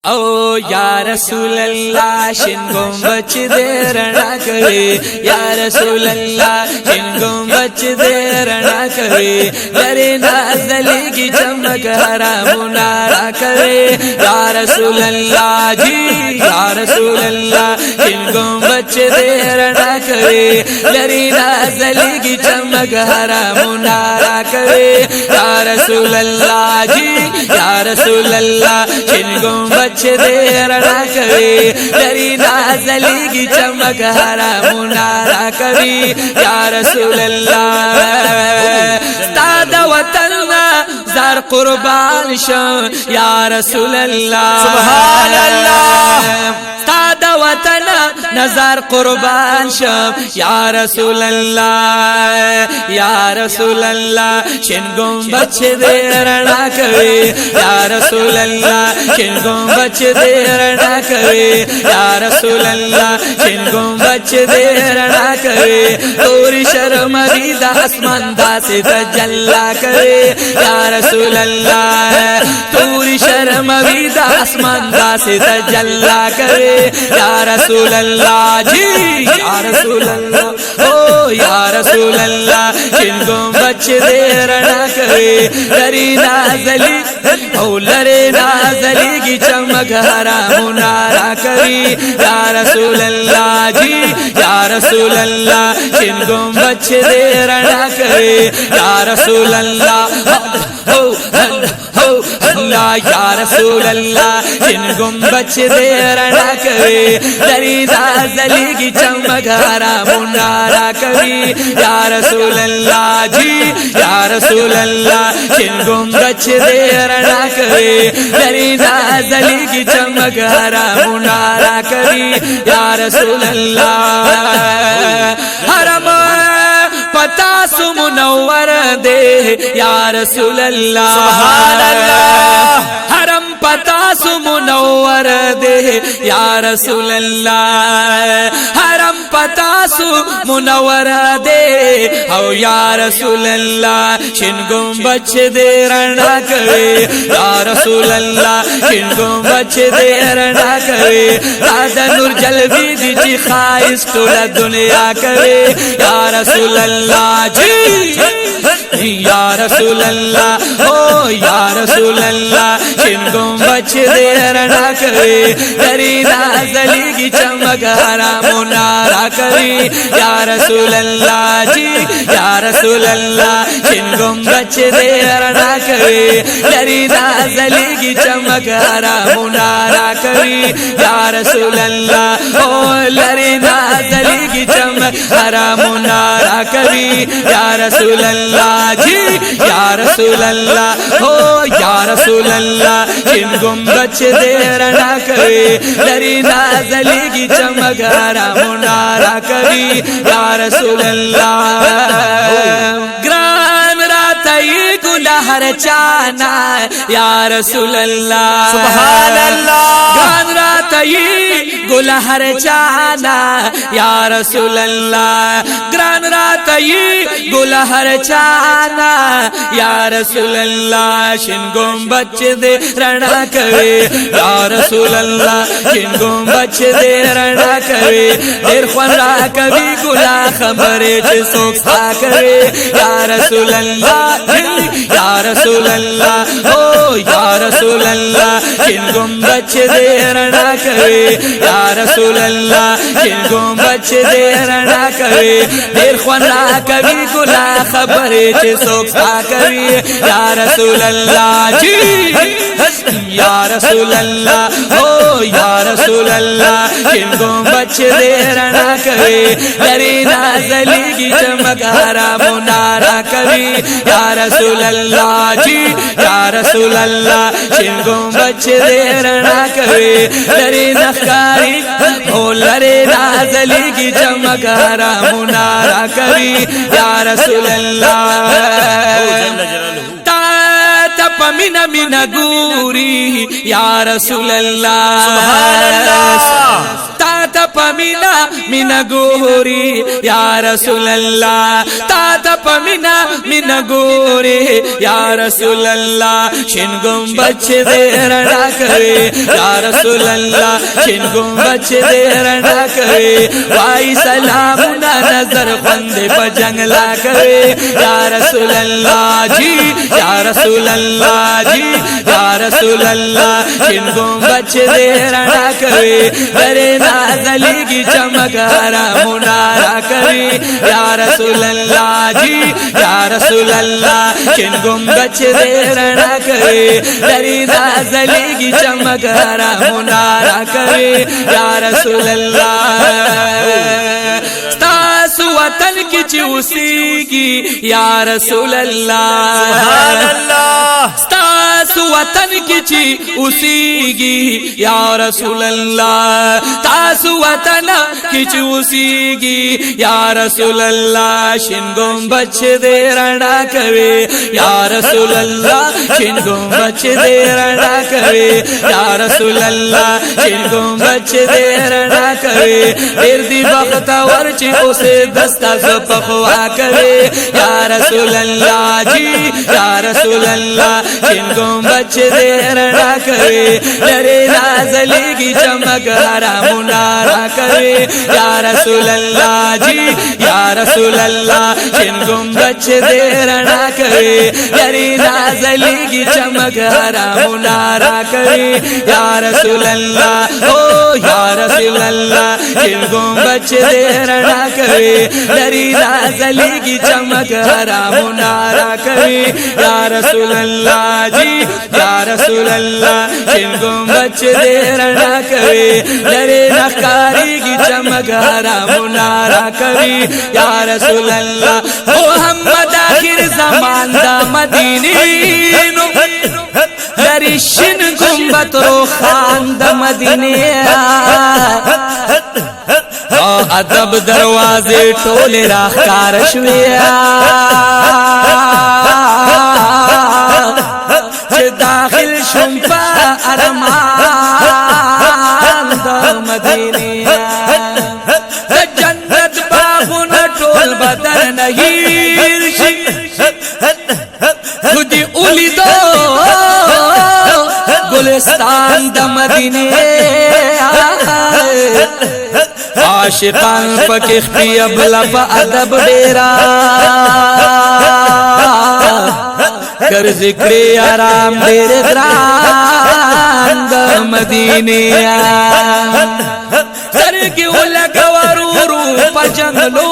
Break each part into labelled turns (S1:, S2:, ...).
S1: او یا رسول اللہ شن گنبد دے رڼا کوي یا رسول اللہ شن گنبد دے رڼا کوي لری نازلیږي چمک حرامونه را کوي یا رسول اللہ جی یا رسول اللہ شن گنبد دے رڼا کوي لری نازلیږي چمک حرامونه را کوي یا رسول اللہ جی یا رسول اللہ شن گنبد دے رڼا کوي لری نازلیږي چمک حرامونه را کوي یا رسول الله ستا د وطن زار قربان شم یا رسول الله
S2: سبحان الله
S1: ستا د وطن نظر قربان شم یا رسول الله یا رسول الله شن گنبد دے رڼا کوي یا رسول الله شن گنبد دے رڼا کوي یا رسول الله شن گنبد دے رڼا کوي تور شرم دی د اسمان داسې تجلا کوي یا رسول الله تور شرم دی د اسمان داسې تجلا کوي یا رسول اللہ جی یا رسول اللہ او یا رسول اللہ شن گنبد دے رڼا کوي لری نازلی او لری نازلیږي چمک حرامونه را کوي یا رسول اللہ جی یا رسول اللہ شن گنبد دے رڼا کوي یا رسول اللہ اللہ یا رسول اللہ شن گنبد دے رڼا کوي لری نازلیږي چمک حرامونه را کوي یا رسول اللہ جی یا رسول اللہ شن گنبد دے رڼا کوي لری نازلیږي چمک حرامونه را کوي یا رسول اللہ حرم پتا سو منور دے یا رسول اللہ
S2: سبحان اللہ
S1: حرم پتا سو منور دے یا رسول اللہ حرم پتا سو منور دے او یا رسول اللہ شن گنبد دے رڼا کوي یا رسول اللہ شن گنبد دے رڼا کوي دا نور جلوی دی چې خایس ټول دنیا کوي یا رسول اللہ جی یا رسول اللہ او یا رسول اللہ شن گنبد دے رڼا کوي لری نازلیږي چمک حرامونه را کوي یا رسول اللہ جی یا رسول اللہ شن گنبد دے رڼا کوي لری نازلیږي چمک حرامونه را کوي یا رسول اللہ او لری نازلیږي چمک حرامونه را کوي یا رسول اللہ جی یا رسول اللہ او یا رسول اللہ شن گنبد دے رڼا کوي لری نازلیږي چمک حرامونه را کوي یا رسول اللہ گران راتئی گناہ ہر چانا یا رسول اللہ
S2: سبحان اللہ
S1: گران راتئی گناہ ہر چانا یا رسول اللہ گران راتئی گناہ ہر چانا یا رسول اللہ شن گنبد دے رڼا کوي یا رسول اللہ شن گنبد دے رڼا کوي ډېر خوند را کوي ګناه خبرې چې څوک ستا کوي یا رسول اللہ یا رسول اللہ او یا رسول اللہ شن گنبد دے رڼا کوي یا رسول اللہ شن گنبد دے رڼا کوي ډېر خوند را کوي ګناه خبرې چې څوک ستا کوي یا رسول اللہ جی یا رسول اللہ او یا رسول اللہ شن گنبد دے رڼا کوي لری نازلیږي چمک حرامونه را کوي یا رسول اللہ جی یا رسول اللہ شن گنبد دے رڼا کوي لری نخکاری او لری نازلیږي چمک حرامونه را کوي یا رسول اللہ پمینا مینا گوری یا رسول اللہ
S2: سبحان اللہ
S1: ताता पमीना मीना गोरी या रसूल अल्लाह ताता पमीना मीना गोरी या रसूल अल्लाह शिन गुंबद दे रड़ा करे या रसूल अल्लाह शिन गुंबद दे रड़ा करे वाई सलाम ना नजर बंदे पर जंगला करे या रसूल अल्लाह जी या रसूल अल्लाह जी या रसूल अल्लाह शिन गुंबद दे रड़ा करे करे नाज़ली की चमक हरा मुनारा करे या रसूल अल्लाह जी या रसूल अल्लाह शिन गुंबद दे रड़ा करे करे नाज़ली की चमक हरा मुनारा करे या रसूल अल्लाह वतन की चूसीगी या रसूल अल्लाह तासु वतन की चूसीगी या रसूल अल्लाह तासु वतन की चूसीगी या रसूल अल्लाह शिन गुंबद दे रड़ा करे या रसूल अल्लाह शिन गुंबद दे रड़ा करे या रसूल अल्लाह शिन गुंबद दे रड़ा करे इर्दी बख्तवर ची उसे दस्ता पखवा करे या रसूल अल्लाह जी या रसूल अल्लाह शिन गुंबद दे रड़ा करे लरे नाज़ली की चमक हरा मुनारा करे या रसूल अल्लाह जी या रसूल अल्लाह शिन गुंबद दे रड़ा करे लरे नाज़ली की चमक हरा मुनारा करे या रसूल अल्लाह ओ या रसूल अल्लाह शिन गुंबद दे रड़ा करे लरी नाज़ली की चमक हरा मुनारा करे या रसूल अल्लाह जी या रसूल अल्लाह शिन गुंबद दे रड़ा करे लरे नकारी की चमक हरा मुनारा करे या रसूल अल्लाह मोहम्मद आखिर ज़मान दा मदीनी लरी शिन गुंबद रो खान दा मदीने अदब दरवाजे टोले राहकार शुया दाखिल शुम्पा अरमान द मदीनिया जन्नत बागुन टोल बदर नहीं खुदी उली दो गुलिस्तान द मदीने आशिकान फकीह की अबला अदब डेरा कर जिक्रे आराम डेरे ग्राम द मदीने सर की उलगवरू रूप जंगलो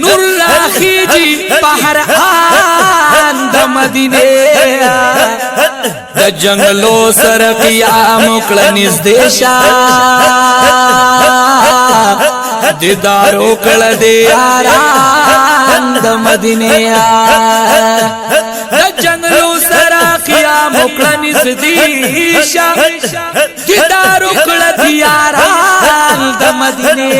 S1: नूर राखी जी पहर आन द मदीने द जंगलो सरकिया मुकल निस्देशा दिदारो कल दे आराम द मदीने द जंगलो सरकिया मुकल निस्देशा दिदारो कल दे आराम द मदीने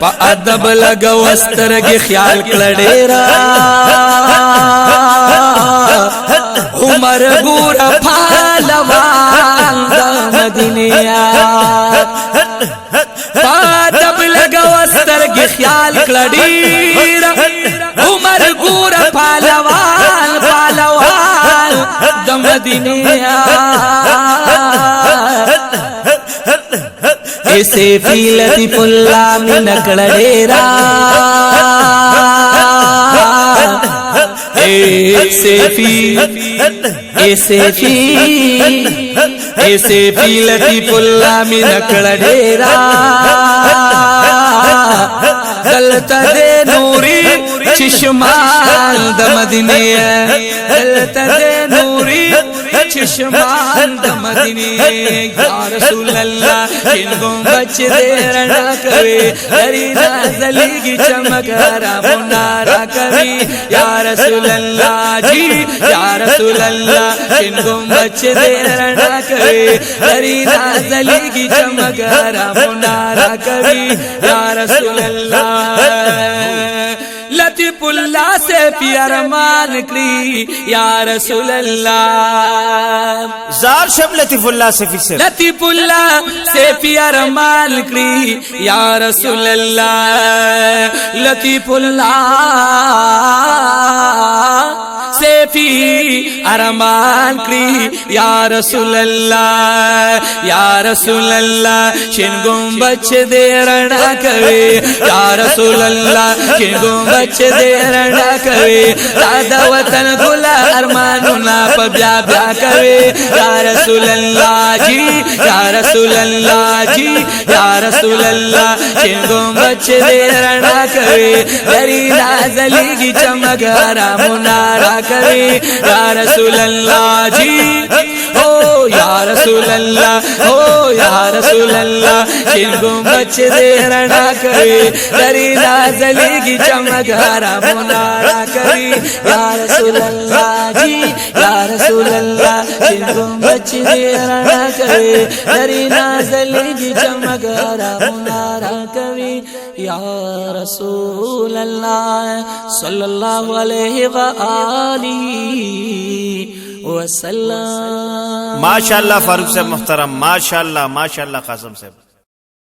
S1: पा अदब लगा वस्तर के ख्याल कलडेरा उमर गुर फालवान द मदीनिया पादब लगा वस्तर के ख्याल कलडीरा उमर गुर फालवान फालवान द मदीनिया ऐसे फीलती पुल्ला में नकड़ेरा ऐसे फीलती पुल्ला में नकड़ेरा गलत दे नूरी चिश्मान द मदीने गलत दे नूरी चिश्मान द मदीने या रसूल अल्लाह शिन गुंबद दे रड़ा करे हरी नाज़ली की चमक हरा मुनारा करे या रसूल अल्लाह जी या रसूल अल्लाह शिन गुंबद दे रड़ा करे हरी नाज़ली की चमक हरा मुनारा करे या रसूल अल्लाह लतीफुल्ला से प्यार मान करी या रसूल अल्लाह
S2: जार शब लतीफुल्लाह सैफी से
S1: लतीफुल्लाह सैफी अरमान करी या रसूल अल्लाह लतीफुल्लाह सैफी अरमान करी या रसूल अल्लाह या रसूल अल्लाह शिन गुंबद दे रणा कवे या रसूल अल्लाह शिन गुंबद दे रणा कवे दादा वतन गुला अरमानुना पब्या ब्या कवे या रसूल अल्लाह जी या रसूल अल्लाह जी या रसूल अल्लाह शिन गुंबद दे रणा कवे दरी नाजली की चमक हरा मुनारा कवे या रसूल अल्लाह जी हो या रसूल अल्लाह हो या रसूल अल्लाह शिन गुंबद दे रणा कवे दरी नाजली की चमक हरा मुनारा कवे या रसूल अल्लाह जी या रसूल अल्लाह शिन गुंबद दे रणा कवे दरी नाजली की चमक हरा मुनारा कवे या रसूल अल्लाह सल्लल्लाहु अलैहि व आलिहि वसल्लम।
S2: माशाअल्लाह फारूक साहब मुहतरम, माशाअल्लाह कासिम साहब।